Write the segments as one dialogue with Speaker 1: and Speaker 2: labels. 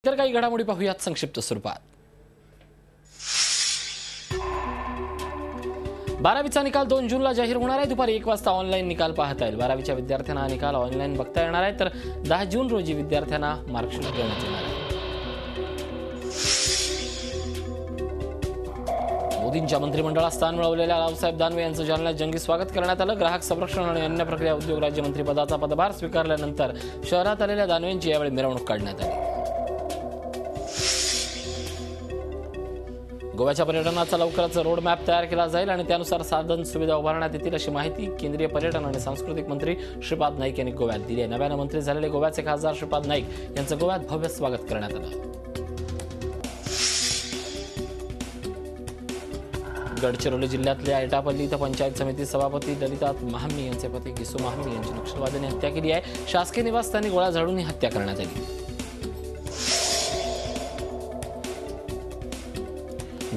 Speaker 1: तर काही घडामोडी पाहूयात संक्षिप्त स्वरूपात। 12वीचा निकाल 2 जूनला जाहीर होणार आहे। दुपारी 1 वाजता ऑनलाईन निकाल पाहता येईल। 12वीच्या विद्यार्थ्यांना निकाल ऑनलाईन बघता येणार आहे, तर 10 जून रोजी विद्यार्थ्यांना मार्कशीट देण्यात येणार आहे। मोदींच्या मंत्रिमंडळात स्थान मिळवलेल्या रावसाहेब दानवे यांचं जालन्यात जंगी स्वागत करण्यात आलं। ग्राहक संरक्षण आणि अन्न प्रक्रिया उद्योग राज्यमंत्री पदाचा पदभार स्वीकारल्यानंतर शहरात आलेल्या दानवेंची यावेळी मिरवणूक काढण्यात आली। गोव्याच्या पर्यटनाचा लवकरच रोड मॅप तयार केला जाईल आणि त्यानुसार साधन सुविधा उभारण्यात येतील अशी माहिती केंद्रीय पर्यटन आणि सांस्कृतिक मंत्री श्रीपाद नाईक यांनी गोव्यात दिली आहे। नव्यानं मंत्री झालेले गोव्याचे खासदार श्रीपाद नाईक यांचं गोव्यात भव्य स्वागत करण्यात आलं। गडचिरोली जिल्ह्यातल्या एटापल्ली इथं पंचायत समिती सभापती ललिता महामी यांचे पती गिसू महामी यांची नक्षलवाद्यांनी हत्या केली आहे। शासकीय निवासस्थानी गोळ्या झाडून ही हत्या करण्यात आली।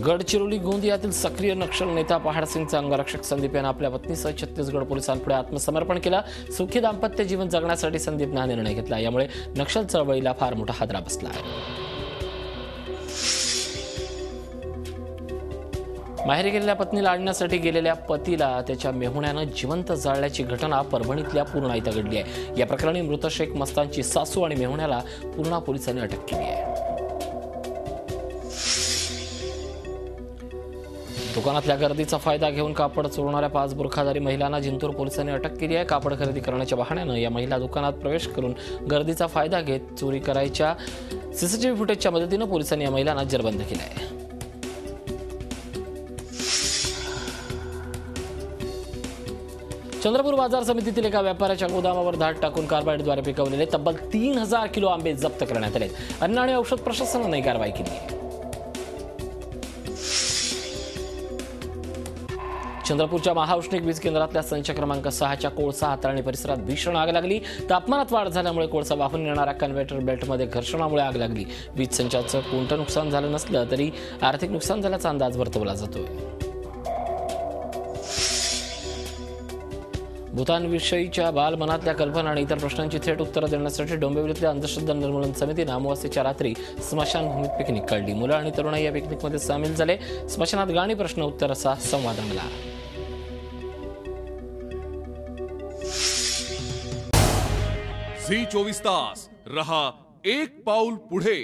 Speaker 1: गडचिरोली गोंदियातील सक्रिय नक्षल नेता पहाडसिंगचा अंगरक्षक संदीप यांनी आपल्या पत्नीसह छत्तीसगड पोलिसांपुढे आत्मसमर्पण केलं। सुखी दाम्पत्य जीवन जगण्यासाठी संदीपने हा निर्णय घेतला। यामुळे नक्षल चळवळीला फार मोठा हादरा बसला आहे। माहेरी गेलेल्या पत्नीला आणण्यासाठी गेलेल्या पतीला त्याच्या मेहुण्यानं जिवंत जाळल्याची घटना परभणीतल्या पूर्णा इथं घडली आहे। या प्रकरणी मृत शेख मस्तानची सासू आणि मेहुण्याला पूर्णा पोलिसांनी अटक केली आहे। दुकानातल्या गर्दीचा फायदा घेऊन कापड चोरणाऱ्या 5 बुरखाधारी महिलांना जिंतूर पोलिसांनी अटक केली आहे। कापड खरेदी करण्याच्या बहाण्यानं या महिला दुकानात प्रवेश करून गर्दीचा फायदा घेत चोरी करायच्या सीसीटीव्ही फुटेजच्या मदतीनं पोलिसांनी या महिलांना जेरबंद केलं आहे। चंद्रपूर बाजार समितीतील एका व्यापाऱ्याच्या गोदामावर धाड टाकून कार्बाईडद्वारे पिकवलेले तब्बल 3000 किलो आंबे जप्त करण्यात आले। अन्न आणि औषध प्रशासनाने ही कारवाई केली आहे। चंद्रपूरच्या महाऔष्णिक वीज केंद्रातल्या संच क्रमांक 6च्या कोळसा हाताळणी परिसरात भीषण आग लागली। तापमानात वाढ झाल्यामुळे कोळसा वाहून येणाऱ्या कन्व्हेटर बेल्टमध्ये घर्षणामुळे आग लागली। वीज संचाचं कोणतं नुकसान झालं नसलं तरी आर्थिक नुकसान झाल्याचा अंदाज वर्तवला जातोय। भूतानविषयीच्या बालमनातल्या कल्पना आणि इतर प्रश्नांची थेट उत्तरं देण्यासाठी डोंबिवलीतल्या अंधश्रद्धा निर्मूलन समितीने अमावास्येच्या रात्री स्मशानभूमीत पिकनिक काढली। मुलं आणि तरुणाई या पिकनिकमध्ये सामील झाले। स्मशानात गाणी प्रश्न उत्तर असा संवाद रंगला।
Speaker 2: झी 24 तास रहा एक पाऊल पुढे।